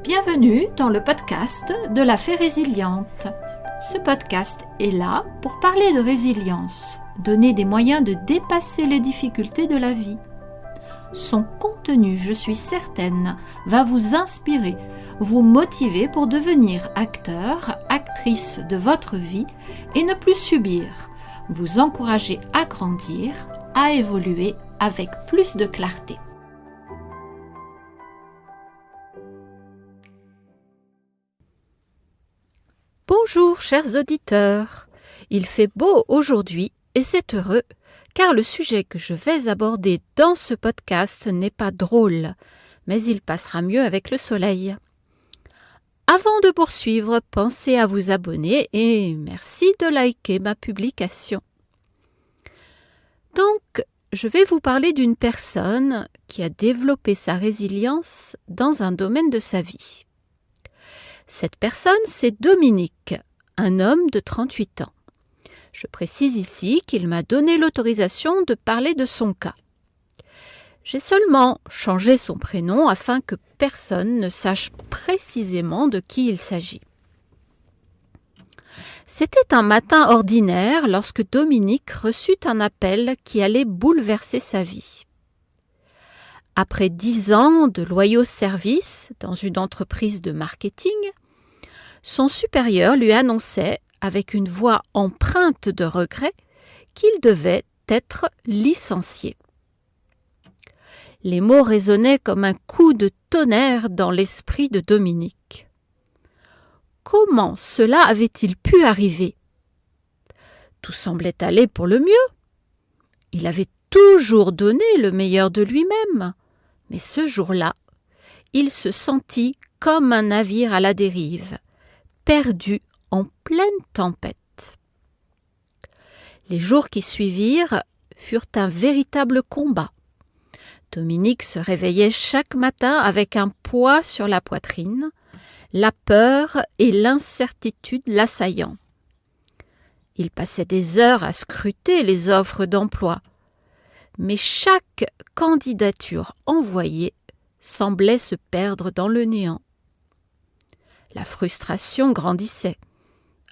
Bienvenue dans le podcast de la Fée Résiliente. Ce podcast est là pour parler de résilience, donner des moyens de dépasser les difficultés de la vie. Son contenu, je suis certaine, va vous inspirer, vous motiver pour devenir acteur, actrice de votre vie et ne plus subir, vous encourager à grandir, à évoluer avec plus de clarté. Bonjour chers auditeurs, il fait beau aujourd'hui et c'est heureux car le sujet que je vais aborder dans ce podcast n'est pas drôle, mais il passera mieux avec le soleil. Avant de poursuivre, pensez à vous abonner et merci de liker ma publication. Donc, je vais vous parler d'une personne qui a développé sa résilience dans un domaine de sa vie. Cette personne, c'est Dominique, un homme de 38 ans. Je précise ici qu'il m'a donné l'autorisation de parler de son cas. J'ai seulement changé son prénom afin que personne ne sache précisément de qui il s'agit. C'était un matin ordinaire lorsque Dominique reçut un appel qui allait bouleverser sa vie. Après 10 ans de loyaux services dans une entreprise de marketing, son supérieur lui annonçait, avec une voix empreinte de regret, qu'il devait être licencié. Les mots résonnaient comme un coup de tonnerre dans l'esprit de Dominique. Comment cela avait-il pu arriver ? Tout semblait aller pour le mieux. Il avait toujours donné le meilleur de lui-même, mais ce jour-là, il se sentit comme un navire à la dérive, perdu en pleine tempête. Les jours qui suivirent furent un véritable combat. Dominique se réveillait chaque matin avec un poids sur la poitrine, la peur et l'incertitude l'assaillant. Il passait des heures à scruter les offres d'emploi, mais chaque candidature envoyée semblait se perdre dans le néant. La frustration grandissait,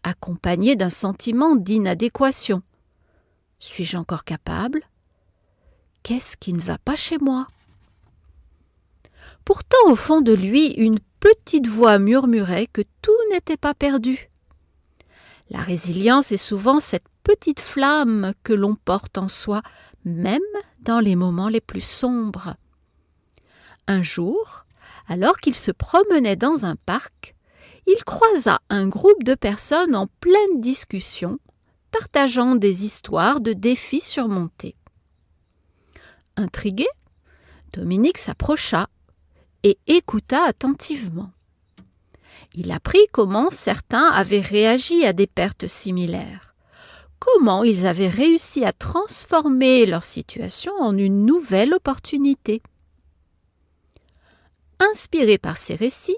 accompagnée d'un sentiment d'inadéquation. Suis-je encore capable ? Qu'est-ce qui ne va pas chez moi ? Pourtant, au fond de lui, une petite voix murmurait que tout n'était pas perdu. La résilience est souvent cette petite flamme que l'on porte en soi, même dans les moments les plus sombres. Un jour, alors qu'il se promenait dans un parc, il croisa un groupe de personnes en pleine discussion, partageant des histoires de défis surmontés. Intrigué, Dominique s'approcha et écouta attentivement. Il apprit comment certains avaient réagi à des pertes similaires, comment ils avaient réussi à transformer leur situation en une nouvelle opportunité. Inspiré par ces récits,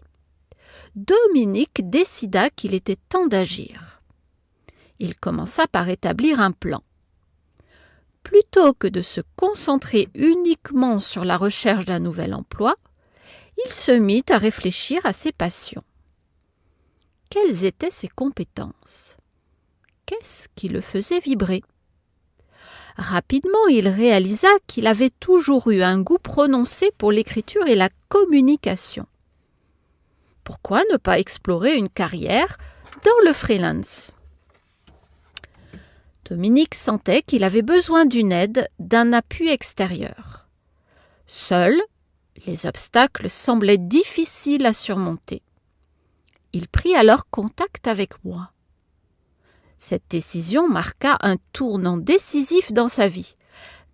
Dominique décida qu'il était temps d'agir. Il commença par établir un plan. Plutôt que de se concentrer uniquement sur la recherche d'un nouvel emploi, il se mit à réfléchir à ses passions. Quelles étaient ses compétences ? Qu'est-ce qui le faisait vibrer ? Rapidement, il réalisa qu'il avait toujours eu un goût prononcé pour l'écriture et la communication. Pourquoi ne pas explorer une carrière dans le freelance ? Dominique sentait qu'il avait besoin d'une aide, d'un appui extérieur. Seul, les obstacles semblaient difficiles à surmonter. Il prit alors contact avec moi. Cette décision marqua un tournant décisif dans sa vie.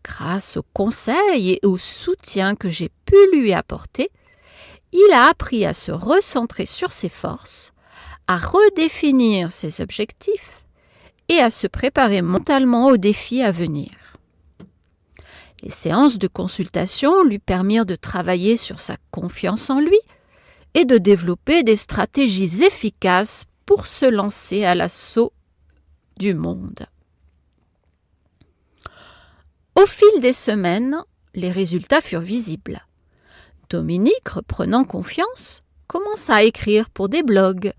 Grâce aux conseils et au soutien que j'ai pu lui apporter, il a appris à se recentrer sur ses forces, à redéfinir ses objectifs et à se préparer mentalement aux défis à venir. Les séances de consultation lui permirent de travailler sur sa confiance en lui et de développer des stratégies efficaces pour se lancer à l'assaut du monde. Au fil des semaines, les résultats furent visibles. Dominique, reprenant confiance, commença à écrire pour des blogs,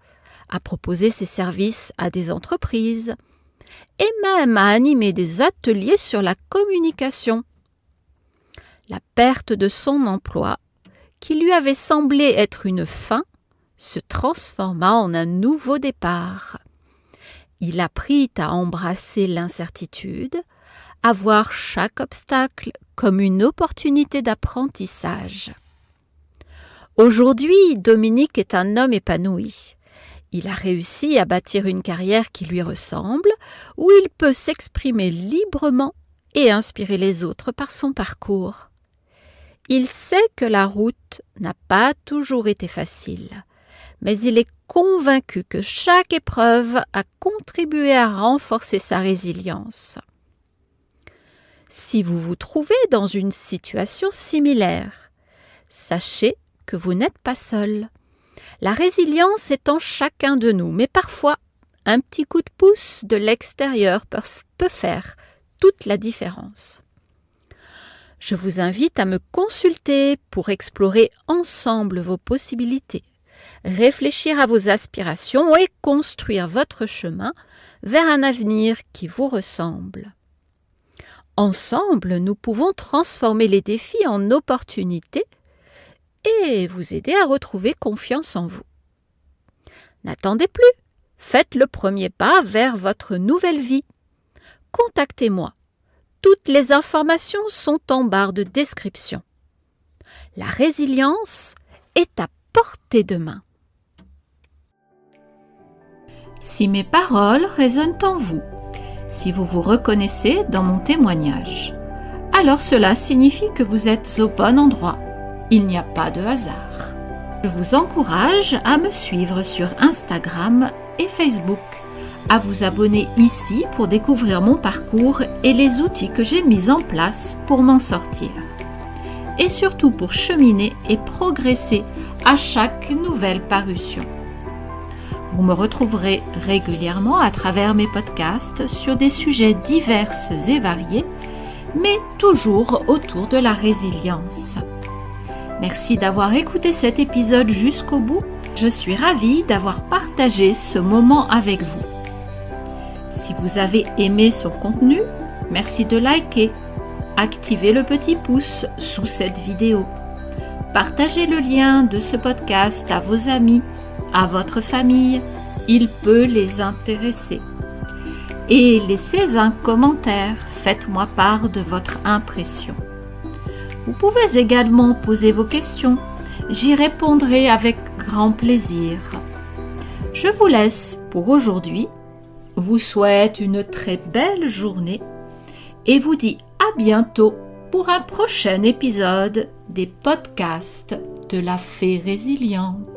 à proposer ses services à des entreprises et même à animer des ateliers sur la communication. La perte de son emploi, qui lui avait semblé être une fin, se transforma en un nouveau départ. Il apprit à embrasser l'incertitude, à voir chaque obstacle comme une opportunité d'apprentissage. Aujourd'hui, Dominique est un homme épanoui. Il a réussi à bâtir une carrière qui lui ressemble, où il peut s'exprimer librement et inspirer les autres par son parcours. Il sait que la route n'a pas toujours été facile, mais il est convaincu que chaque épreuve a contribué à renforcer sa résilience. Si vous vous trouvez dans une situation similaire, sachez que vous n'êtes pas seul. La résilience est en chacun de nous, mais parfois, un petit coup de pouce de l'extérieur peut faire toute la différence. Je vous invite à me consulter pour explorer ensemble vos possibilités, réfléchir à vos aspirations et construire votre chemin vers un avenir qui vous ressemble. Ensemble, nous pouvons transformer les défis en opportunités et vous aider à retrouver confiance en vous. N'attendez plus, faites le premier pas vers votre nouvelle vie. Contactez-moi. Toutes les informations sont en barre de description. La résilience est à portée de main. Si mes paroles résonnent en vous, si vous vous reconnaissez dans mon témoignage, alors cela signifie que vous êtes au bon endroit. Il n'y a pas de hasard. Je vous encourage à me suivre sur Instagram et Facebook, à vous abonner ici pour découvrir mon parcours et les outils que j'ai mis en place pour m'en sortir. Et surtout pour cheminer et progresser à chaque nouvelle parution. Vous me retrouverez régulièrement à travers mes podcasts sur des sujets divers et variés, mais toujours autour de la résilience. Merci d'avoir écouté cet épisode jusqu'au bout. Je suis ravie d'avoir partagé ce moment avec vous. Si vous avez aimé son contenu, merci de liker, activez le petit pouce sous cette vidéo. Partagez le lien de ce podcast à vos amis, à votre famille, il peut les intéresser. Et laissez un commentaire, faites-moi part de votre impression. Vous pouvez également poser vos questions, j'y répondrai avec grand plaisir. Je vous laisse pour aujourd'hui, vous souhaite une très belle journée et vous dis à bientôt pour un prochain épisode des podcasts de la Fée Résiliente.